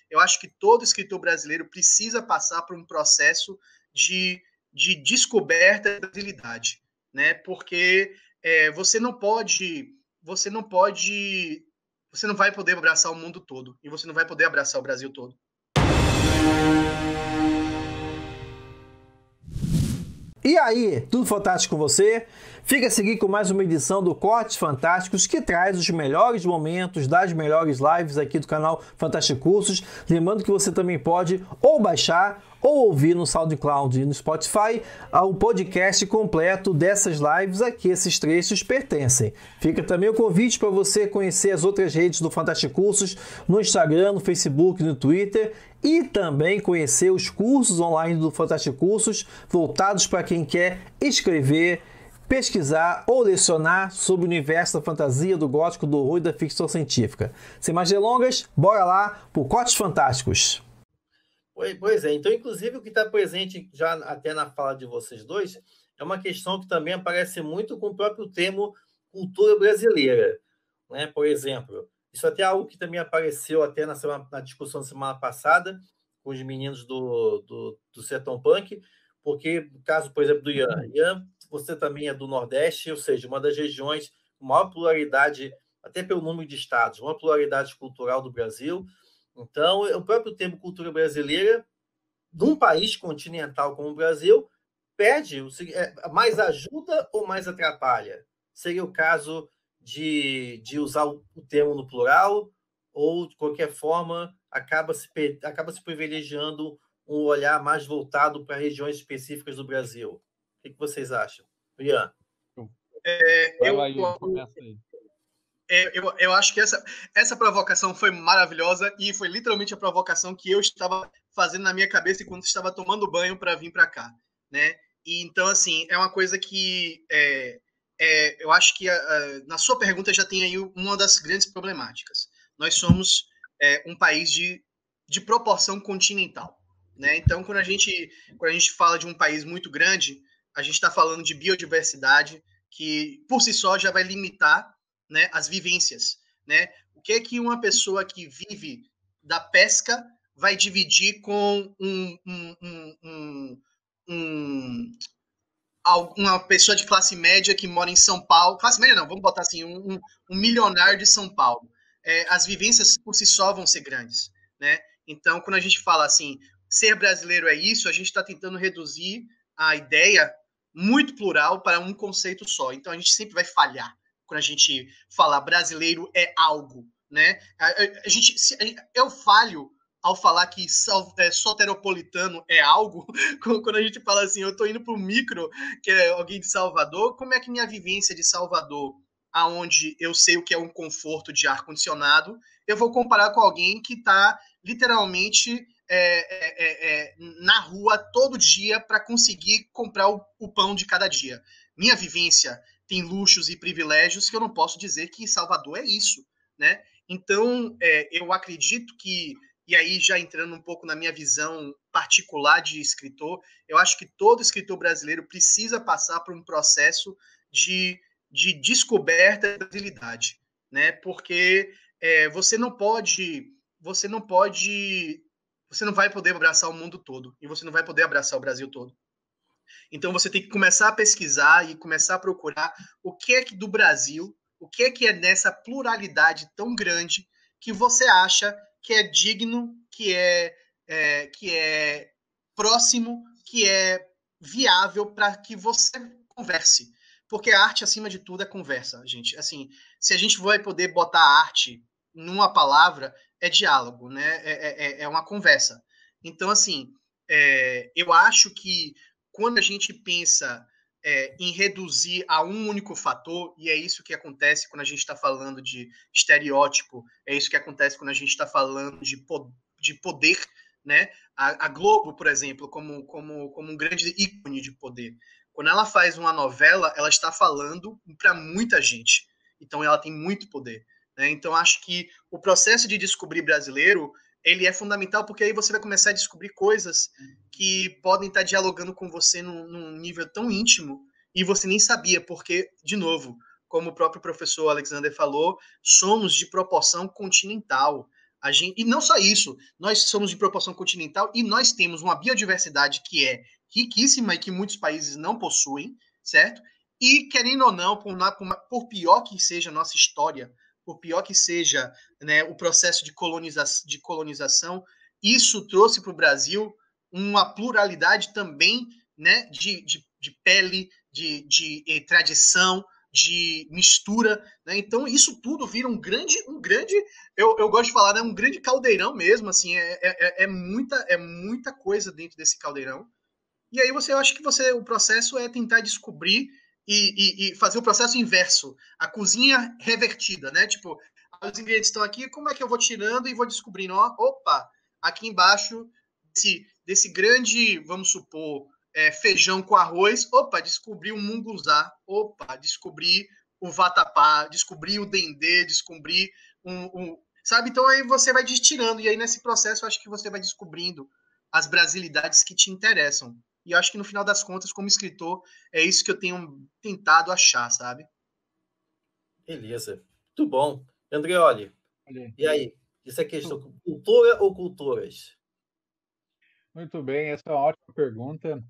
eu acho que todo escritor brasileiro precisa passar por um processo de descoberta da brasilidade, né? Porque você não pode, você não pode, você não vai poder abraçar o mundo todo e você não vai poder abraçar o Brasil todo. E aí, tudo fantástico com você? Fica a seguir com mais uma edição do Cortes Fantásticos, que traz os melhores momentos das melhores lives aqui do canal Fantástico Cursos. Lembrando que você também pode ou baixar ou ouvir no SoundCloud e no Spotify o podcast completo dessas lives a que esses trechos pertencem. Fica também o convite para você conhecer as outras redes do Fantástico Cursos no Instagram, no Facebook, no Twitter, e também conhecer os cursos online do Fantástico Cursos voltados para quem quer escrever, pesquisar ou lecionar sobre o universo da fantasia, do gótico, do horror e da ficção científica. Sem mais delongas, bora lá para o Cortes Fantásticos. Pois é, então, inclusive, o que está presente já até na fala de vocês dois é uma questão que também aparece muito com o próprio termo cultura brasileira, né? Por exemplo, isso até é algo que também apareceu até na discussão da semana passada com os meninos do Sertão Punk, porque, no caso, por exemplo, do Ian, você também é do Nordeste, ou seja, uma das regiões com maior pluralidade, até pelo número de estados, uma pluralidade cultural do Brasil. Então, o próprio termo cultura brasileira, num país continental como o Brasil, pede mais ajuda ou mais atrapalha? Seria o caso de usar o termo no plural, ou, de qualquer forma, acaba se privilegiando um olhar mais voltado para regiões específicas do Brasil? O que vocês acham? Ian? Eu acho que essa provocação foi maravilhosa e foi literalmente a provocação que eu estava fazendo na minha cabeça enquanto estava tomando banho para vir para cá, né? E então, assim, é uma coisa que eu acho que na sua pergunta já tem aí uma das grandes problemáticas. Nós somos um país de proporção continental, né? Então, quando a gente fala de um país muito grande, a gente está falando de biodiversidade que, por si só, já vai limitar, né, as vivências, né? O que é que uma pessoa que vive da pesca vai dividir com uma pessoa de classe média que mora em São Paulo? Classe média não, vamos botar assim, um milionário de São Paulo. As vivências por si só vão ser grandes, né? Então, quando a gente fala assim, ser brasileiro é isso, a gente está tentando reduzir a ideia muito plural para um conceito só. Então, a gente sempre vai falhar quando a gente falar brasileiro é algo, né? Eu falho ao falar que soteropolitano é algo, quando a gente fala assim, eu tô indo pro micro, que é alguém de Salvador, como é que minha vivência de Salvador, aonde eu sei o que é um conforto de ar-condicionado, eu vou comparar com alguém que tá literalmente na rua todo dia para conseguir comprar o pão de cada dia. Minha vivência tem luxos e privilégios que eu não posso dizer que Salvador é isso, né? Então, eu acredito que, e aí já entrando um pouco na minha visão particular de escritor, eu acho que todo escritor brasileiro precisa passar por um processo de descoberta da brasilidade, né? Porque você não vai poder abraçar o mundo todo e você não vai poder abraçar o Brasil todo. Então você tem que começar a pesquisar e começar a procurar o que é que do Brasil, o que é nessa pluralidade tão grande que você acha que é digno, que é próximo, que é viável para que você converse. Porque a arte, acima de tudo, é conversa, gente. Assim, se a gente vai poder botar arte numa palavra, é diálogo, né? É uma conversa. Então, assim, eu acho que quando a gente pensa em reduzir a um único fator, e é isso que acontece quando a gente está falando de estereótipo, é isso que acontece quando a gente está falando de poder, né? A Globo, por exemplo, como um grande ícone de poder. Quando ela faz uma novela, ela está falando para muita gente. Então, ela tem muito poder. Né? Então, acho que o processo de descobrir brasileiro ele é fundamental porque aí você vai começar a descobrir coisas que podem estar dialogando com você num nível tão íntimo e você nem sabia, porque, de novo, como o próprio professor Alexander falou, somos de proporção continental. E não só isso, nós somos de proporção continental e nós temos uma biodiversidade que é riquíssima e que muitos países não possuem, certo? E, querendo ou não, por pior que seja a nossa história, por pior que seja, né, o processo de colonização, isso trouxe para o Brasil uma pluralidade também, né, de pele, de tradição, de mistura, né? Então isso tudo vira um grande, eu gosto de falar, né, um grande caldeirão mesmo, assim, é muita coisa dentro desse caldeirão. E aí eu acho que o processo é tentar descobrir e fazer o processo inverso, a cozinha revertida, né? Tipo, os ingredientes estão aqui, como é que eu vou tirando e vou descobrindo, ó, opa, aqui embaixo desse grande, vamos supor, feijão com arroz, opa, descobri o munguzá, opa, descobri o vatapá, descobri o dendê, descobri sabe? Então aí você vai destilando, e aí nesse processo eu acho que você vai descobrindo as brasilidades que te interessam. E eu acho que no final das contas, como escritor, é isso que eu tenho tentado achar, sabe? Beleza. Muito bom. Andreoli, Olha, e aí? Isso é questão cultura ou culturas? muito bem, essa é uma ótima pergunta.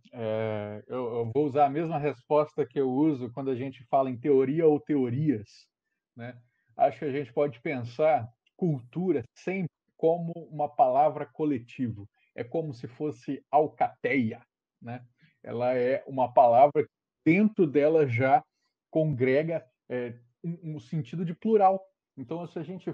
Eu vou usar a mesma resposta que eu uso quando a gente fala em teoria ou teorias, né? Acho que a gente pode pensar cultura sempre como uma palavra coletivo. É como se fosse alcateia, né? Ela é uma palavra que dentro dela já congrega um sentido de plural. Então, se a gente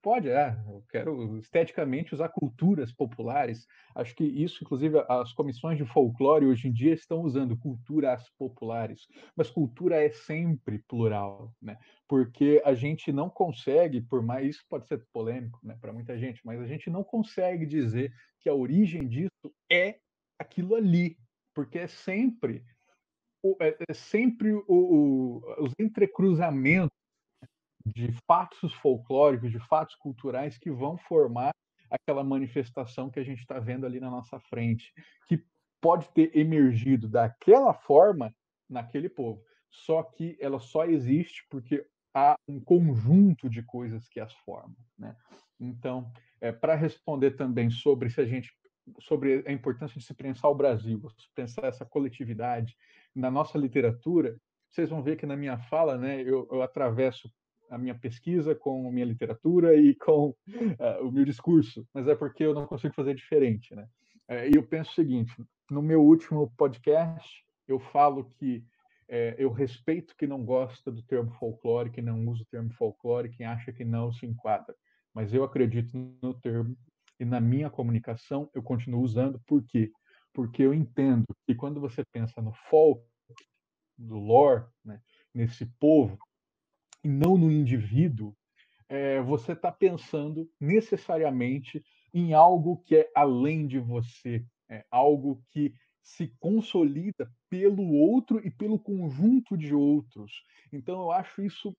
pode, eu quero esteticamente usar culturas populares. Acho que isso, inclusive, as comissões de folclore hoje em dia estão usando culturas populares, mas cultura é sempre plural, né? Porque a gente não consegue, por mais isso pode ser polêmico, né, para muita gente, mas a gente não consegue dizer que a origem disso é aquilo ali, porque é sempre os entrecruzamentos de fatos folclóricos, de fatos culturais que vão formar aquela manifestação que a gente está vendo ali na nossa frente, que pode ter emergido daquela forma naquele povo. Só que ela só existe porque há um conjunto de coisas que as formam, né? Então, para responder também sobre a importância de se pensar o Brasil, se pensar essa coletividade na nossa literatura, vocês vão ver que na minha fala, né, eu atravesso a minha pesquisa com a minha literatura e com o meu discurso, mas é porque eu não consigo fazer diferente, né? E eu penso o seguinte: no meu último podcast, eu falo que eu respeito quem não gosta do termo folclore, quem não usa o termo folclore, quem acha que não se enquadra, mas eu acredito no termo e na minha comunicação eu continuo usando. Por quê? Porque eu entendo que quando você pensa no folk, do lore, né, nesse povo, e não no indivíduo, você está pensando necessariamente em algo que é além de você, algo que se consolida pelo outro e pelo conjunto de outros. Então, eu acho isso,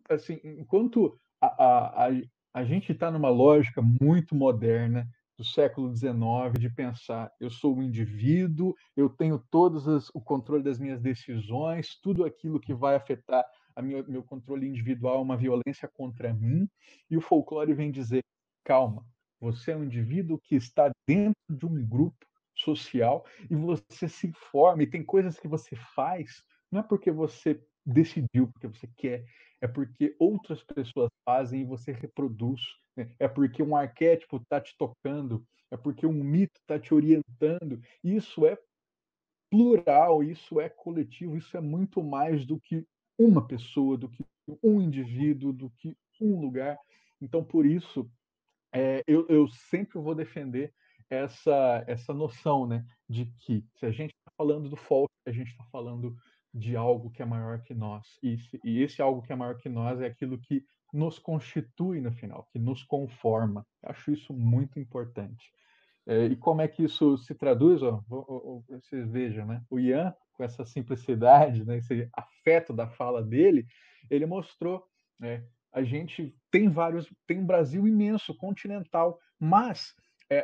assim, enquanto a gente está numa lógica muito moderna do século XIX de pensar, eu sou um indivíduo, eu tenho o controle das minhas decisões, tudo aquilo que vai afetar meu controle individual, uma violência contra mim, e o folclore vem dizer: calma, você é um indivíduo que está dentro de um grupo social e você se forma, e tem coisas que você faz, não é porque você decidiu, porque você quer, é porque outras pessoas fazem e você reproduz, né? É porque um arquétipo está te tocando, é porque um mito está te orientando. Isso é plural, isso é coletivo, isso é muito mais do que uma pessoa, do que um indivíduo, do que um lugar. Então, por isso, eu sempre vou defender essa noção, né, de que se a gente está falando do folk, a gente está falando de algo que é maior que nós. E esse algo que é maior que nós é aquilo que nos constitui no final, que nos conforma. Eu acho isso muito importante. E como é que isso se traduz? Ó, vocês vejam, né? O Ian, com essa simplicidade, né, esse afeto da fala dele, ele mostrou, né, a gente tem um Brasil imenso, continental, mas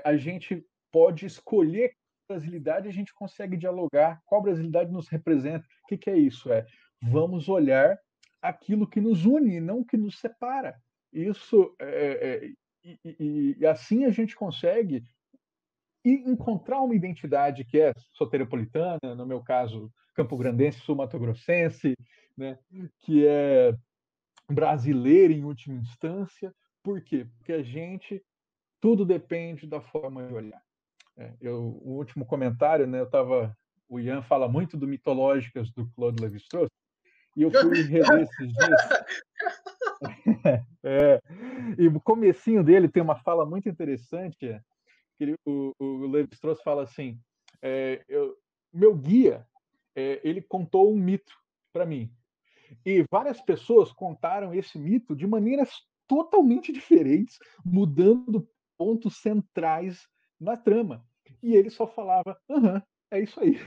a gente pode escolher qual brasilidade a gente consegue dialogar, qual brasilidade nos representa. O que é isso? Vamos olhar aquilo que nos une, não o que nos separa. Isso e assim a gente consegue encontrar uma identidade que é soteropolitana, no meu caso, campograndense, sul-mato-grossense, né, que é brasileira em última instância. Por quê? Porque tudo depende da forma de olhar. O último comentário, né, o Ian fala muito do Mitológicas do Claude Lévi-Strauss, e eu fui reler esses dias. E o comecinho dele tem uma fala muito interessante, que o Lévi-Strauss fala assim, meu guia, ele contou um mito para mim, e várias pessoas contaram esse mito de maneiras totalmente diferentes, mudando pontos centrais na trama. E ele só falava, é isso aí.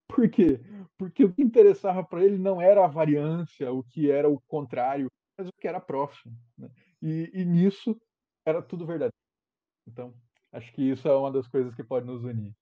Por quê? Porque o que interessava para ele não era a variância, o que era o contrário, mas o que era próximo, né? E nisso era tudo verdadeiro. Então, acho que isso é uma das coisas que pode nos unir.